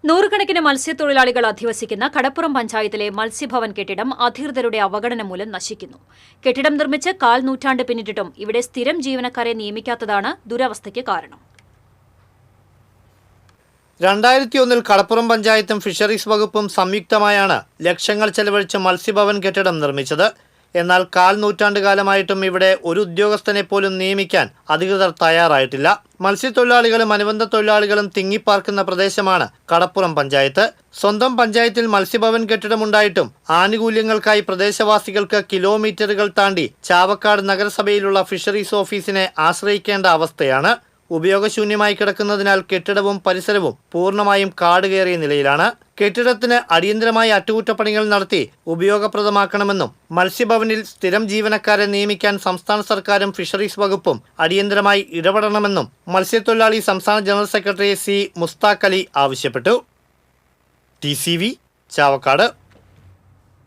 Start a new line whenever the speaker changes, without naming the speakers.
നൂറുകണക്കിന് മത്സ്യത്തൊഴിലാളികൾ അധിവസിക്കുന്ന കടപ്പുറം പഞ്ചായത്തിലെ മത്സ്യഭവൻ കെട്ടിടം അധികൃതരുടെ അവഗണന മൂലം നശിക്കുന്നു. കെട്ടിടം നിർമ്മിച്ച് 1/4 നൂറ്റാണ്ട് പിന്നിട്ടിട്ടും ഇവിടെ സ്ഥിരം ജീവനക്കാരെ നിയമിക്കാത്തതാണ് ദുരവസ്ഥയ്ക്ക് കാരണം.
2001 കടപ്പുറം പഞ്ചായത്തും ഫിഷറീസ് വകുപ്പും സംയുക്തമായാണ് ലക്ഷങ്ങൾ ചെലവഴിച്ച് മത്സ്യഭവൻ കെട്ടിടം നിർമ്മിച്ചത്. എന്നാൽ 1/4 നൂറ്റാണ്ട് കാലമായിട്ടും ഇവിടെ ഒരു ഉദ്യോഗസ്ഥനെ പോലും നിയമിക്കാൻ അധികൃതർ തയ്യാറായിട്ടില്ല. മത്സ്യത്തൊഴിലാളികളും അനുബന്ധ തൊഴിലാളികളും തിങ്ങിപ്പാർക്കുന്ന പ്രദേശമാണ് കടപ്പുറം പഞ്ചായത്ത്. സ്വന്തം പഞ്ചായത്തിൽ മത്സ്യഭവൻ കെട്ടിടമുണ്ടായിട്ടും ആനുകൂല്യങ്ങൾക്കായി പ്രദേശവാസികൾക്ക് കിലോമീറ്ററുകൾ താണ്ടി ചാവക്കാട് നഗരസഭയിലുള്ള ഫിഷറീസ് ഓഫീസിനെ ആശ്രയിക്കേണ്ട അവസ്ഥയാണ്. ഉപയോഗശൂന്യമായി കിടക്കുന്നതിനാൽ കെട്ടിടവും പരിസരവും പൂർണ്ണമായും കാട് കയറിയ നിലയിലാണ്. കെട്ടിടത്തിന് അടിയന്തരമായി അറ്റകുറ്റപ്പണികൾ നടത്തി ഉപയോഗപ്രദമാക്കണമെന്നും മത്സ്യഭവനിൽ സ്ഥിരം ജീവനക്കാരെ നിയമിക്കാൻ സംസ്ഥാന സർക്കാരും ഫിഷറീസ് വകുപ്പും അടിയന്തരമായി ഇടപെടണമെന്നും മത്സ്യത്തൊഴിലാളി സംസ്ഥാന general secretary C Mushtaq Ali ആവശ്യപ്പെട്ടു. TCV ചാവക്കാട്.